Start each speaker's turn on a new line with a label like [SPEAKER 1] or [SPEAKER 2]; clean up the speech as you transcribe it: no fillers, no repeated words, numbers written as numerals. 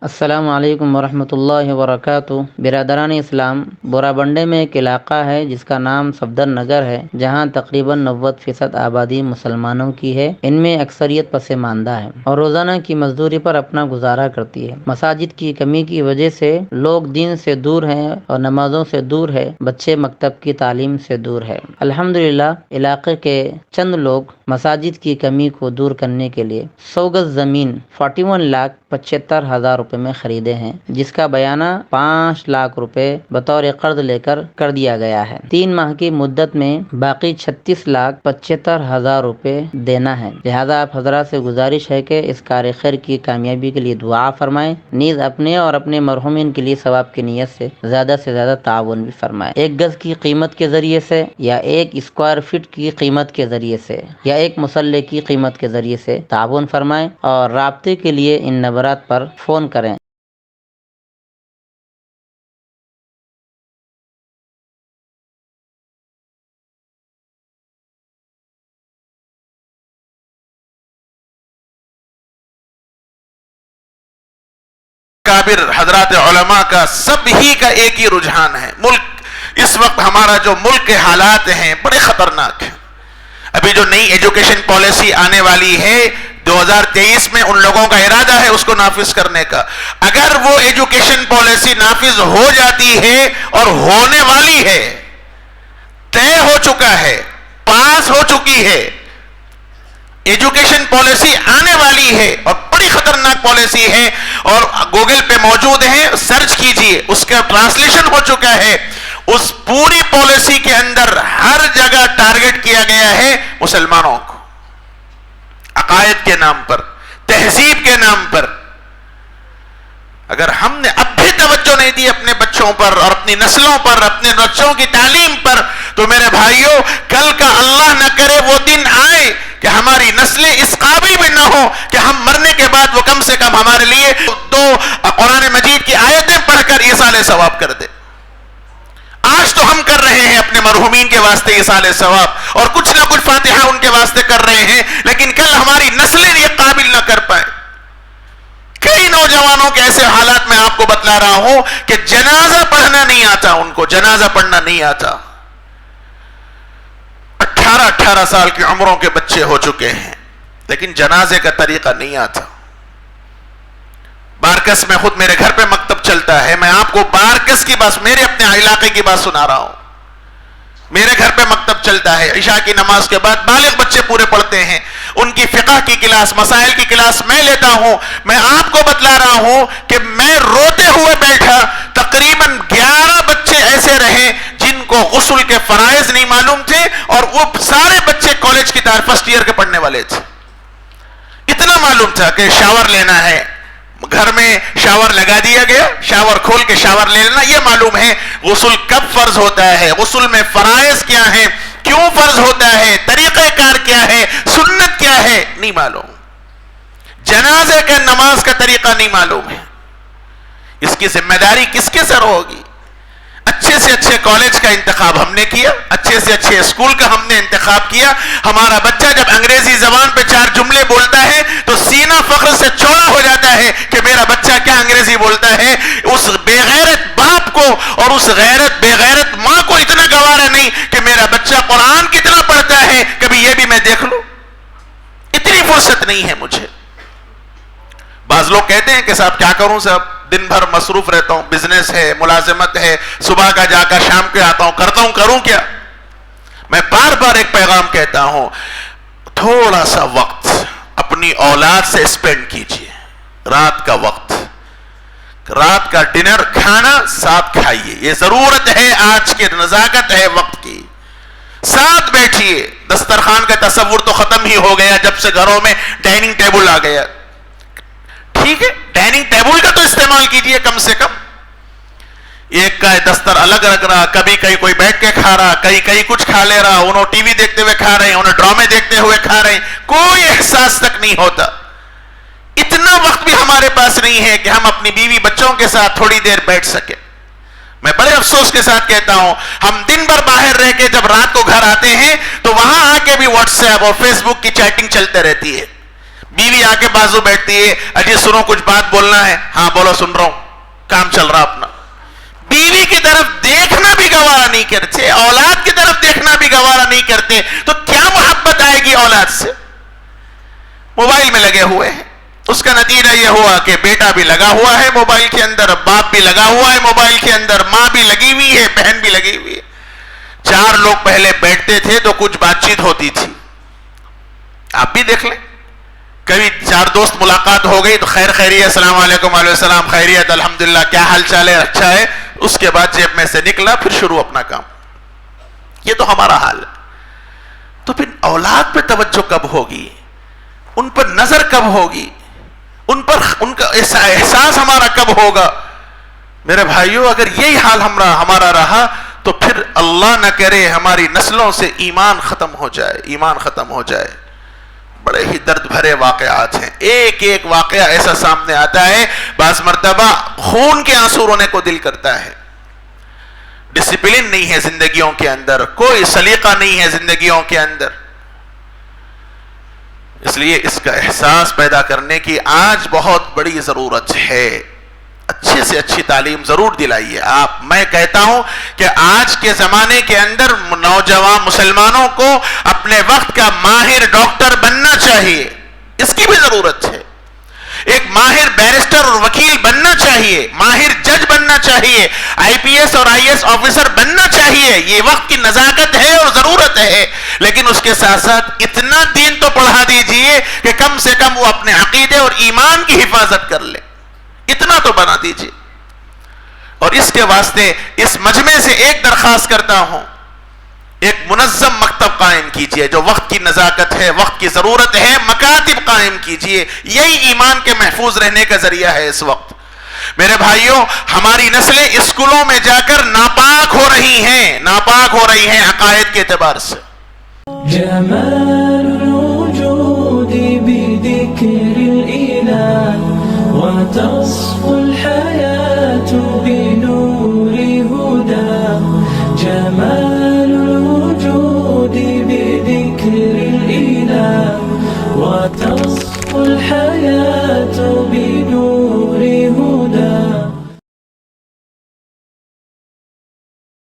[SPEAKER 1] السلام علیکم ورحمۃ اللہ وبرکاتہ۔ برادران اسلام، بورا بنڈے میں ایک علاقہ ہے جس کا نام صفدر نگر ہے، جہاں تقریباً 90% آبادی مسلمانوں کی ہے۔ ان میں اکثریت پسماندہ ہے اور روزانہ کی مزدوری پر اپنا گزارا کرتی ہے۔ مساجد کی کمی کی وجہ سے لوگ دین سے دور ہیں اور نمازوں سے دور ہے، بچے مکتب کی تعلیم سے دور ہے۔ الحمدللہ علاقے کے چند لوگ مساجد کی کمی کو دور کرنے کے لیے 100 گز زمین 41,75,000 روپے میں خریدے ہیں، جس کا بیانہ 5 لاکھ روپے بطور قرض لے کر دیا گیا ہے۔ 3 ماہ کی مدت میں باقی 36,75,000 روپے دینا ہے۔ لہذا آپ حضرات سے گزارش ہے کہ اس کار خیر کی کامیابی کے لیے دعا فرمائیں، نیز اپنے اور اپنے مرحومین کے لیے ثواب کی نیت سے زیادہ تعاون بھی فرمائیں۔ 1 گز کی قیمت کے ذریعے سے یا 1 اسکوائر فٹ کی قیمت کے ذریعے سے یا 1 مسلح کی قیمت کے ذریعے سے تعاون فرمائیں اور رابطے کے لیے ان نمبرات پر فون کریں۔
[SPEAKER 2] کابر حضرات علماء کا سب ہی کا ایک ہی رجحان ہے۔ ملک اس وقت ہمارا جو ملک کے حالات ہیں بڑے خطرناک ہیں۔ ابھی جو نئی ایجوکیشن پالیسی آنے والی ہے 2023 میں، ان لوگوں کا ارادہ ہے اس کو نافذ کرنے کا۔ اگر وہ ایجوکیشن پالیسی نافذ ہو جاتی ہے اور ہونے والی ہے، طے ہو چکا ہے، پاس ہو چکی ہے، ایجوکیشن پالیسی آنے والی ہے اور بڑی خطرناک پالیسی ہے، اور گوگل پہ موجود ہے، سرچ کیجئے، اس کا ٹرانسلیشن ہو چکا ہے۔ اس پوری پالیسی کے اندر ہر جگہ ٹارگٹ کیا گیا ہے مسلمانوں کو، عقائد کے نام پر، تہذیب کے نام پر۔ اگر ہم نے اب بھی توجہ نہیں دی اپنے بچوں پر اور اپنی نسلوں پر، اپنے بچوں کی تعلیم پر، تو میرے بھائیوں کل کا اللہ نہ کرے وہ دن آئے کہ ہماری نسلیں اس قابل بھی نہ ہو کہ ہم مرنے کے بعد وہ کم سے کم ہمارے لیے 2 قرآن مجید کی آیتیں پڑھ کر ایصال ثواب کر دے۔ آج تو ہم کر رہے ہیں اپنے مرحومین کے واسطے ایصال ثواب، اور کچھ نہ کچھ فاتحہ ان کے واسطے کر رہے ہیں، لیکن کل ہماری نسلیں یہ قابل نہ کر پائیں۔ کئی نوجوانوں کے ایسے حالات میں آپ کو بتلا رہا ہوں کہ جنازہ پڑھنا نہیں آتا، ان کو جنازہ پڑھنا نہیں آتا۔ 18 سال کی عمروں کے بچے ہو چکے ہیں، لیکن جنازے کا طریقہ نہیں آتا۔ بارکس میں خود میرے گھر پہ مکتب چلتا ہے، میں آپ کو بارکس کی بات، میرے اپنے علاقے کی بات سنا رہا ہوں۔ میرے گھر پہ مکتب چلتا ہے، عشاء کی نماز کے بعد بالغ بچے پورے پڑھتے ہیں، ان کی فقہ کی کلاس، مسائل کی کلاس میں لیتا ہوں۔ میں آپ کو بتلا رہا ہوں کہ میں روتے ہوئے بیٹھا، تقریباً 11 بچے ایسے رہے جن کو غسل کے فرائض نہیں معلوم تھے، اور وہ سارے بچے کالج کی فرسٹ ایئر کے پڑھنے والے تھے۔ اتنا معلوم تھا کہ شاور لینا ہے، گھر میں شاور لگا دیا گیا، شاور کھول کے شاور لے لینا، یہ معلوم ہے غسل کب فرض ہوتا ہے، غسل میں فرائض کیا ہیں، کیوں فرض ہوتا ہے، طریقہ کار کیا ہے، سنت کیا ہے، نہیں معلوم۔ جنازے کا نماز کا طریقہ نہیں معلوم ہے۔ اس کی ذمہ داری کس کے سر ہوگی؟ اچھے سے اچھے کالج کا انتخاب ہم نے کیا، اچھے سے اچھے اسکول کا ہم نے انتخاب کیا۔ ہمارا بچہ جب انگریزی زبان پہ 4 جملے بولتا ہے تو سینہ فخر سے چوڑا ہو جاتا ہے کہ میرا بچہ کیا انگریزی بولتا ہے۔ اس بے غیرت باپ کو اور اس بے غیرت ماں کو اتنا گوارا نہیں کہ میرا بچہ قرآن کتنا پڑھتا ہے، کبھی یہ بھی میں دیکھ لوں۔ اتنی فرصت نہیں ہے مجھے۔ بعض لوگ کہتے ہیں کہ صاحب کیا کروں صاحب، دن بھر مصروف رہتا ہوں، بزنس ہے، ملازمت ہے، صبح کا جا کر شام کے آتا ہوں، کرتا ہوں، کروں کیا؟ میں بار بار ایک پیغام کہتا ہوں، تھوڑا سا وقت اپنی اولاد سے اسپینڈ کیجئے۔ رات کا وقت، رات کا ڈنر کھانا ساتھ کھائیے، یہ ضرورت ہے، آج کی نزاکت ہے وقت کی۔ ساتھ بیٹھیے۔ دسترخوان کا تصور تو ختم ہی ہو گیا جب سے گھروں میں ڈائننگ ٹیبل آ گیا۔ ٹھیک ہے، ڈائننگ ٹیبل کا تو استعمال کیجئے کم سے کم۔ ایک کا دستر الگ رکھ رہا، کبھی کہیں کوئی بیٹھ کے کھا رہا، کہیں کچھ کھا لے رہا، انہوں ٹی وی دیکھتے ہوئے کھا رہے ہیں، انہوں ڈرامے دیکھتے ہوئے کھا رہے ہیں، کوئی احساس تک نہیں ہوتا۔ اتنا وقت بھی ہمارے پاس نہیں ہے کہ ہم اپنی بیوی بچوں کے ساتھ تھوڑی دیر بیٹھ سکیں۔ میں بڑے افسوس کے ساتھ کہتا ہوں، ہم دن بھر باہر رہ کے جب رات کو گھر آتے ہیں تو وہاں آ کے بھی واٹس ایپ اور فیس بک کی چیٹنگ چلتے رہتی ہے۔ بیوی آ کے بازو بیٹھتی ہے, اجی سنو کچھ بات بولنا ہے, ہاں بولو سن رہا ہوں, کام چل رہا اپنا. بیوی کی طرف دیکھنا بھی گوارا نہیں کرتے, اولاد کی طرف دیکھنا بھی گوارا نہیں کرتے, تو کیا محبت آئے گی اولاد سے؟ موبائل میں لگے ہوئے ہیں. اس کا نتیجہ یہ ہوا کہ بیٹا بھی لگا ہوا ہے موبائل کے اندر, باپ بھی لگا ہوا ہے موبائل کے اندر, ماں بھی لگی ہوئی ہے, بہن بھی لگی ہوئی ہے. 4 لوگ پہلے بیٹھتے تھے تو کچھ بات چیت ہوتی تھی. آپ بھی دیکھ لیں, کبھی 4 دوست ملاقات ہو گئی تو خیر خیریت, السلام علیکم, وعلیکم السلام, خیریت, الحمدللہ, کیا حال چال ہے, اچھا ہے. اس کے بعد جیب میں سے نکلا, پھر شروع اپنا کام. یہ تو ہمارا حال ہے. تو پھر اولاد پہ توجہ کب ہوگی, ان پر نظر کب ہوگی, ان کا احساس ہمارا کب ہوگا؟ میرے بھائیوں, اگر یہی حال ہمارا رہا تو پھر اللہ نہ کرے ہماری نسلوں سے ایمان ختم ہو جائے, ایمان ختم ہو جائے. بڑے ہی درد بھرے واقعات ہیں, ایک ایک واقعہ ایسا سامنے آتا ہے, بعض مرتبہ خون کے آنسو رونے کو دل کرتا ہے. ڈسپلن نہیں ہے زندگیوں کے اندر, کوئی سلیقہ نہیں ہے زندگیوں کے اندر. اس لیے اس کا احساس پیدا کرنے کی آج بہت بڑی ضرورت ہے. اچھے سے اچھی تعلیم ضرور دلائیے آپ. میں کہتا ہوں کہ آج کے زمانے کے اندر نوجوان مسلمانوں کو اپنے وقت کا ماہر ڈاکٹر بننا چاہیے, اس کی بھی ضرورت ہے. ایک ماہر بیرسٹر اور وکیل بننا چاہیے, ماہر جج بننا چاہیے, آئی پی ایس اور آئی ایس آفیسر بننا چاہیے. یہ وقت کی نزاکت ہے اور ضرورت ہے, لیکن اس کے ساتھ ساتھ اتنا دین تو پڑھا دیجئے کہ کم سے کم وہ اپنے عقیدے اور ایمان کی حفاظت کر لے, اتنا تو بنا دیجئے. اور اس کے واسطے اس مجمع سے ایک درخواست کرتا ہوں, ایک منظم مکتب قائم کیجئے. جو وقت کی نزاکت ہے, وقت کی ضرورت ہے, مکاتب قائم کیجئے. یہی ایمان کے محفوظ رہنے کا ذریعہ ہے اس وقت. میرے بھائیوں, ہماری نسلیں اسکولوں میں جا کر ناپاک ہو رہی ہیں, ناپاک ہو رہی ہیں عقائد کے اعتبار سے.
[SPEAKER 3] جمال الوجود بذكر الإله وتصفو الحياة بنور هداه. جمال الوجود بذكر الإله وتصفو الحياة